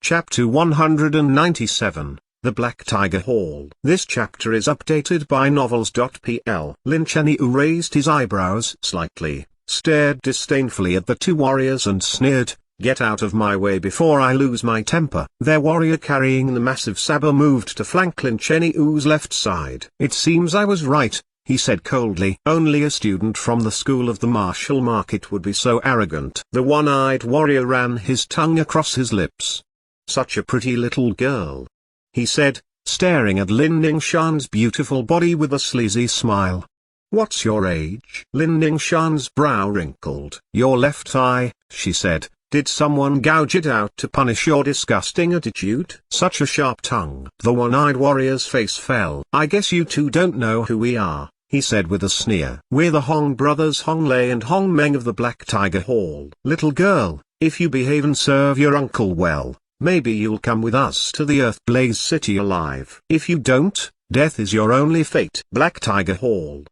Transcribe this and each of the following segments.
Chapter 197, The Black Tiger Hall. This chapter is updated by Novels.pl. Lin Chenyu raised his eyebrows slightly, stared disdainfully at the two warriors and sneered, "Get out of my way before I lose my temper." Their warrior carrying the massive saber moved to flank Lin Chenyu's left side. "It seems I was right," he said coldly. "Only a student from the school of the martial market would be so arrogant." The one-eyed warrior ran his tongue across his lips. "Such a pretty little girl," he said, staring at Lin Ningshan's beautiful body with a sleazy smile. "What's your age?" Lin Ningshan's brow wrinkled. "Your left thigh," she said. "Did someone gouge it out to punish your disgusting attitude?" Such a sharp tongue. The one-eyed warrior's face fell. "I guess you two don't know who we are," he said with a sneer. "We're the Hong brothers Hong Lei and Hong Meng of the Black Tiger Hall. Little girl, if you behave and serve your uncle well, maybe you'll come with us to the Earthblaze City alive. If you don't, death is your only fate." "Black Tiger Hall!"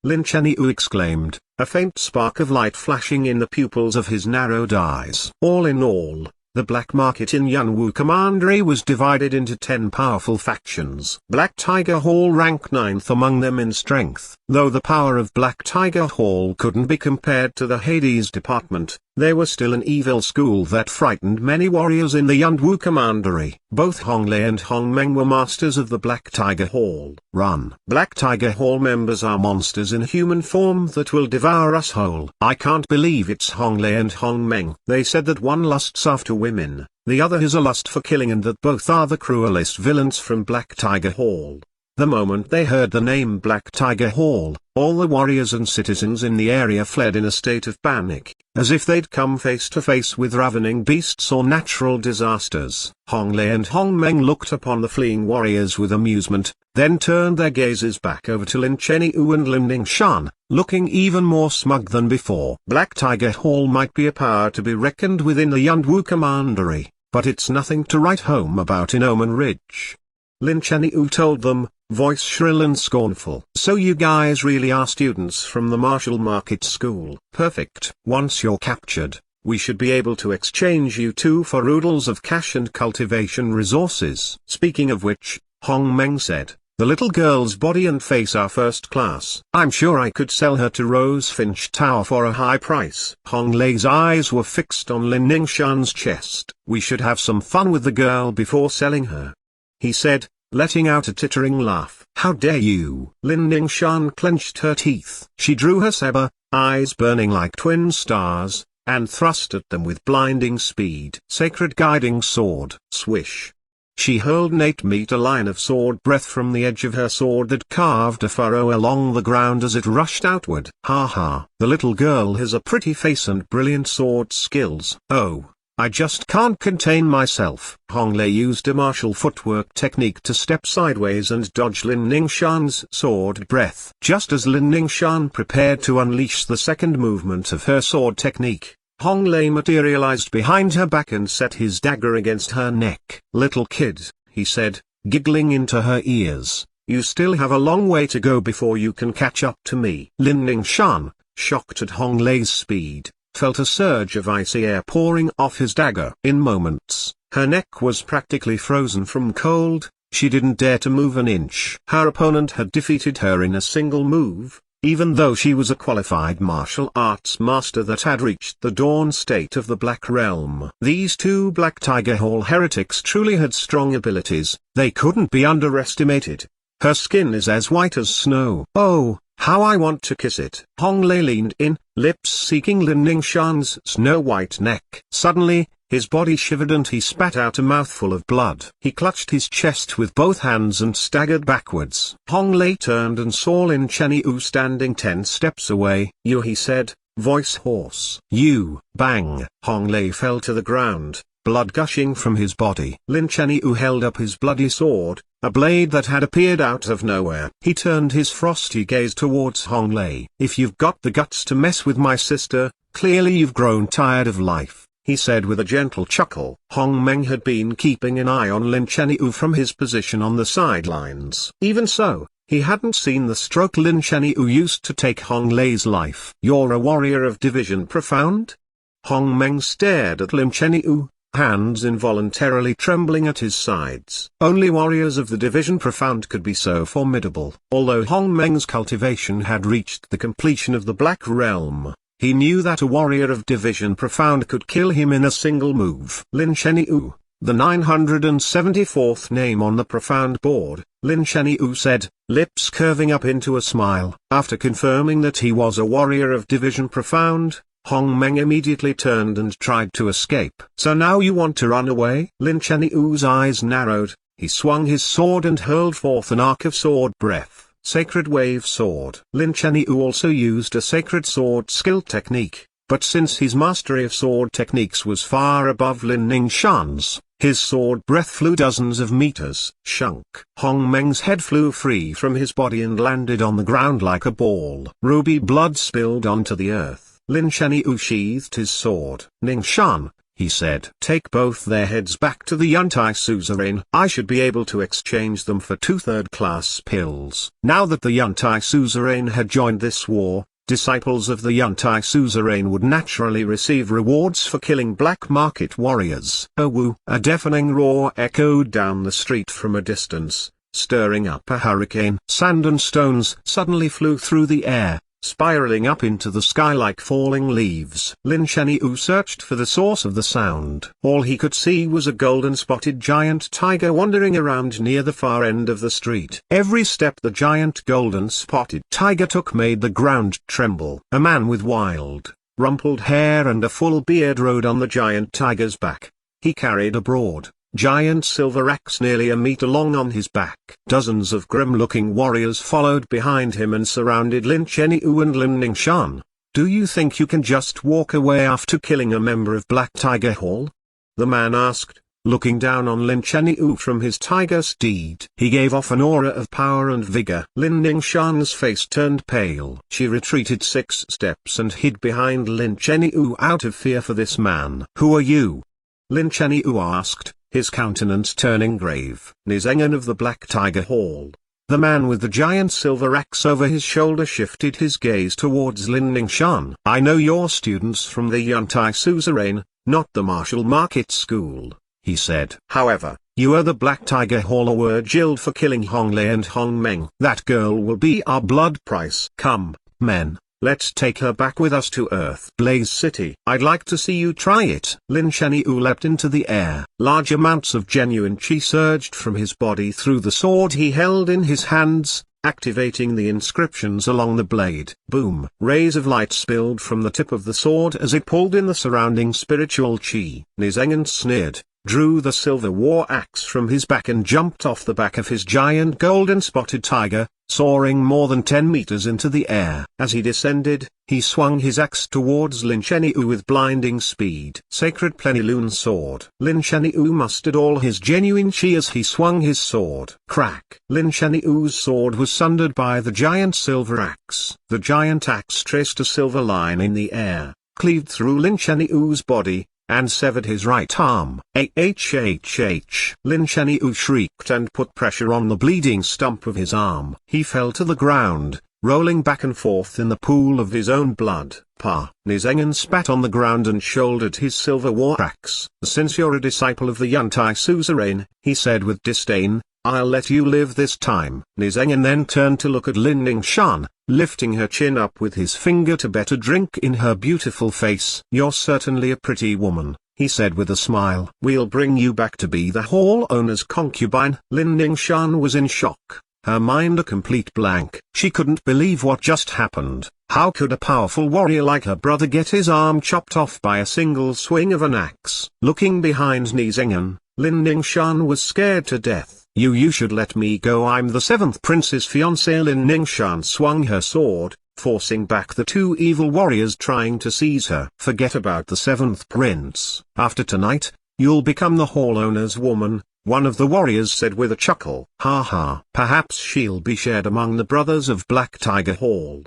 Lin Chenyu exclaimed, a faint spark of light flashing in the pupils of his narrowed eyes. All in all, the black market in Yunwu Commandery was divided into 10 powerful factions. Black Tiger Hall ranked 9th among them in strength. Though the power of Black Tiger Hall couldn't be compared to the Hades department, they were still an evil school that frightened many warriors in the Yunwu Commandery. Both Hong Lei and Hong Meng were masters of the Black Tiger Hall. "Run! Black Tiger Hall members are monsters in human form that will devour us whole." "I can't believe it's Hong Lei and Hong Meng. They said that one lusts after women, the other has a lust for killing, and that both are the cruelest villains from Black Tiger Hall." The moment they heard the name Black Tiger Hall, all the warriors and citizens in the area fled in a state of panic, as if they'd come face to face with ravening beasts or natural disasters. Hong Lei and Hong Meng looked upon the fleeing warriors with amusement, then turned their gazes back over to Lin Chenyu and Lin Ningshan, looking even more smug than before. Black Tiger Hall might be a power to be reckoned with in the Yunwu Commandery, but it's nothing to write home about in Omen Ridge. Lin Chenyu told them, voice shrill and scornful. "So you guys really are students from the Martial Market School. Perfect. Once you're captured, we should be able to exchange you two for oodles of cash and cultivation resources." Speaking of which, Hong Meng said, "The little girl's body and face are first class. I'm sure I could sell her to Rosefinch Tower for a high price." Hong Lei's eyes were fixed on Lin Ningshan's chest. "We should have some fun with the girl before selling her," he said, letting out a tittering laugh. "How dare you!" Lin Ningshan clenched her teeth. She drew her saber, eyes burning like twin stars, and thrust at them with blinding speed. Sacred guiding sword. Swish. She hurled an 8-meter line of sword breath from the edge of her sword that carved a furrow along the ground as it rushed outward. "Ha ha, the little girl has a pretty face and brilliant sword skills. Oh, I just can't contain myself." Hong Lei used a martial footwork technique to step sideways and dodge Lin Ningshan's sword breath. Just as Lin Ningshan prepared to unleash the second movement of her sword technique, Hong Lei materialized behind her back and set his dagger against her neck. "Little kid," he said, giggling into her ears, "you still have a long way to go before you can catch up to me." Lin Ningshan, shocked at Hong Lei's speed, felt a surge of icy air pouring off his dagger. In moments, her neck was practically frozen from cold. She didn't dare to move an inch. Her opponent had defeated her in a single move, even though she was a qualified martial arts master that had reached the dawn state of the Black Realm. These two Black Tiger Hall heretics truly had strong abilities. They couldn't be underestimated. Her skin is as white as snow. "Oh, how I want to kiss it." Hong Lei leaned in, lips seeking Lin Ningshan's snow-white neck. Suddenly, his body shivered and he spat out a mouthful of blood. He clutched his chest with both hands and staggered backwards. Hong Lei turned and saw Lin Chenyu standing 10 steps away. "You," he said, voice hoarse. "You!" Bang! Hong Lei fell to the ground, blood gushing from his body. Lin Chenyu held up his bloody sword, a blade that had appeared out of nowhere. He turned his frosty gaze towards Hong Lei. "If you've got the guts to mess with my sister, clearly you've grown tired of life," he said with a gentle chuckle. Hong Meng had been keeping an eye on Lin Chenyu from his position on the sidelines. Even so, he hadn't seen the stroke Lin Chenyu used to take Hong Lei's life. "You're a warrior of division profound?" Hong Meng stared at Lin Chenyu, hands involuntarily trembling at his sides. Only warriors of the Division Profound could be so formidable. Although Hong Meng's cultivation had reached the completion of the Black Realm, he knew that a warrior of Division Profound could kill him in a single move. Lin Cheniu, the 974th name on the Profound board, Lin Cheniu said, lips curving up into a smile. After confirming that he was a warrior of Division Profound, Hong Meng immediately turned and tried to escape. So now you want to run away? Lin Cheniu's eyes narrowed, he swung his sword and hurled forth an arc of sword breath. Sacred Wave Sword. Lin Cheniu also used a Sacred Sword skill technique, but since his mastery of sword techniques was far above Lin Ningshan's, his sword breath flew dozens of meters. Shunk. Hong Meng's head flew free from his body and landed on the ground like a ball. Ruby blood spilled onto the earth. Lin Cheniu sheathed his sword. Ningshan, he said, take both their heads back to the Yantai Suzerain. I should be able to exchange them for 2 third-class pills. Now that the Yantai Suzerain had joined this war, disciples of the Yantai Suzerain would naturally receive rewards for killing black market warriors. Oh woo! A deafening roar echoed down the street from a distance, stirring up a hurricane. Sand and stones suddenly flew through the air, spiraling up into the sky like falling leaves. Lin Cheniu searched for the source of the sound. All he could see was a golden-spotted giant tiger wandering around near the far end of the street. Every step the giant golden-spotted tiger took made the ground tremble. A man with wild, rumpled hair and a full beard rode on the giant tiger's back. He carried a broad, giant silver axe nearly a meter long on his back. Dozens of grim-looking warriors followed behind him and surrounded Lin Cheniu and Lin Ningshan. Do you think you can just walk away after killing a member of Black Tiger Hall? The man asked, looking down on Lin Cheniu from his tiger steed. He gave off an aura of power and vigor. Lin Ningshan's face turned pale. She retreated 6 steps and hid behind Lin Cheniu out of fear for this man. Who are you? Lin Cheniu asked, his countenance turning grave. Nizengen of the Black Tiger Hall. The man with the giant silver axe over his shoulder shifted his gaze towards Lin Ningshan. I know your students from the Yantai Suzerain, not the Martial Market School, he said. However, you are the Black Tiger Hall or were jailed for killing Hong Lei and Hong Meng. That girl will be our blood price. Come, men. Let's take her back with us to Earth Blaze City. I'd like to see you try it. Lin Cheniu leapt into the air. Large amounts of genuine chi surged from his body through the sword he held in his hands, activating the inscriptions along the blade. Boom! Rays of light spilled from the tip of the sword as it pulled in the surrounding spiritual chi. Nizengen sneered, drew the silver war axe from his back and jumped off the back of his giant golden-spotted tiger, soaring more than 10 meters into the air. As he descended, he swung his axe towards Lin Cheniu with blinding speed. Sacred Plenilune Sword. Lin Cheniu mustered all his genuine chi as he swung his sword. Crack! Lin Cheniu's sword was sundered by the giant silver axe. The giant axe traced a silver line in the air, cleaved through Lin Cheniu's body, and severed his right arm. Lin Cheniu shrieked and put pressure on the bleeding stump of his arm. He fell to the ground, rolling back and forth in the pool of his own blood. Nizengen spat on the ground and shouldered his silver war axe. Since you're a disciple of the Yantai Suzerain, he said with disdain, I'll let you live this time. Nizengen then turned to look at Lin Ningshan, lifting her chin up with his finger to bet a drink in her beautiful face. You're certainly a pretty woman, he said with a smile. We'll bring you back to be the hall owner's concubine. Lin Ningshan was in shock, her mind a complete blank. She couldn't believe what just happened. How could a powerful warrior like her brother get his arm chopped off by a single swing of an axe? Looking behind Nizengen, Lin Ningshan was scared to death. You should let me go. I'm the 7th prince's fiancée. Lin Ningshan swung her sword, forcing back the 2 evil warriors trying to seize her. Forget about the 7th prince. After tonight, you'll become the hall owner's woman, one of the warriors said with a chuckle. Ha ha. Perhaps she'll be shared among the brothers of Black Tiger Hall.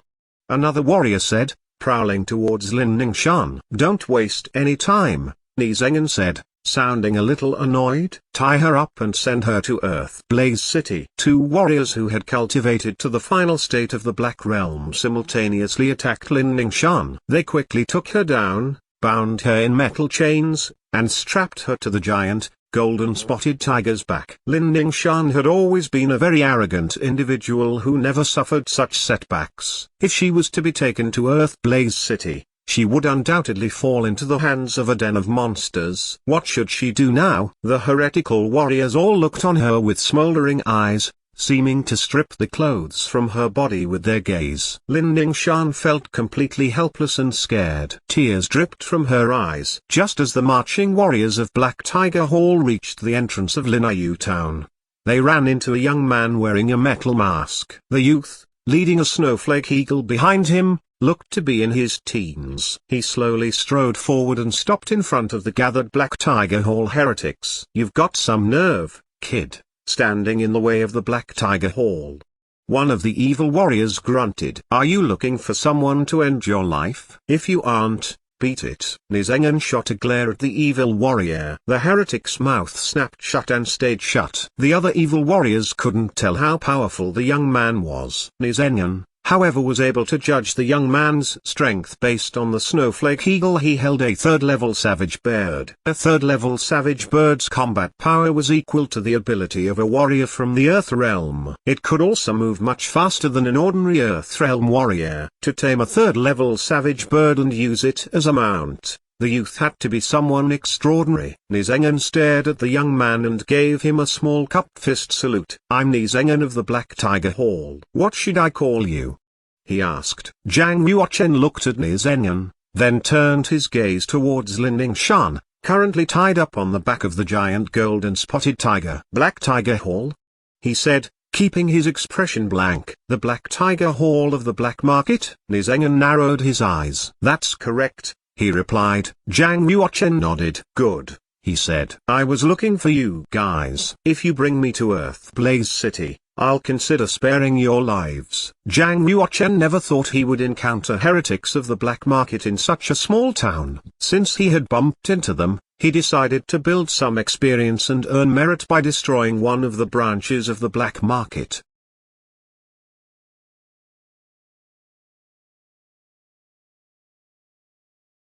Another warrior said, prowling towards Lin Ningshan. Don't waste any time, Nizengen said, sounding a little annoyed. Tie her up and send her to Earth Blaze City. 2 warriors who had cultivated to the final state of the Black Realm simultaneously attacked Lin Ningshan. They quickly took her down, bound her in metal chains, and strapped her to the giant, golden spotted tiger's back. Lin Ningshan had always been a very arrogant individual who never suffered such setbacks. If she was to be taken to Earth Blaze City, she would undoubtedly fall into the hands of a den of monsters. What should she do now? The heretical warriors all looked on her with smoldering eyes, seeming to strip the clothes from her body with their gaze. Lin Ningshan felt completely helpless and scared. Tears dripped from her eyes. Just as the marching warriors of Black Tiger Hall reached the entrance of Linayu town, they ran into a young man wearing a metal mask. The youth, leading a snowflake eagle behind him, looked to be in his teens. He slowly strode forward and stopped in front of the gathered Black Tiger Hall heretics. "You've got some nerve, kid, standing in the way of the Black Tiger Hall." One of the evil warriors grunted. "Are you looking for someone to end your life? If you aren't, beat it." Nizengan shot a glare at the evil warrior. The heretic's mouth snapped shut and stayed shut. The other evil warriors couldn't tell how powerful the young man was. Nizengan, however, was able to judge the young man's strength based on the snowflake eagle he held, a third-level savage bird. A third-level savage bird's combat power was equal to the ability of a warrior from the Earth Realm. It could also move much faster than an ordinary Earth Realm warrior. To tame a third-level savage bird and use it as a mount, the youth had to be someone extraordinary. Nizengan stared at the young man and gave him a small cupped fist salute. "I'm Nizengan of the Black Tiger Hall." "What should I call you?" he asked. Zhang Yuochen looked at Nizengan, then turned his gaze towards Lin Ningshan, currently tied up on the back of the giant golden spotted tiger. "Black Tiger Hall?" he said, keeping his expression blank. "The Black Tiger Hall of the Black Market?" Nizengan narrowed his eyes. "That's correct," he replied. Zhang Yuochen nodded. "Good," he said. "I was looking for you guys. If you bring me to Earth Blaze City, I'll consider sparing your lives." Zhang Yuochen never thought he would encounter heretics of the black market in such a small town. Since he had bumped into them, he decided to build some experience and earn merit by destroying one of the branches of the black market.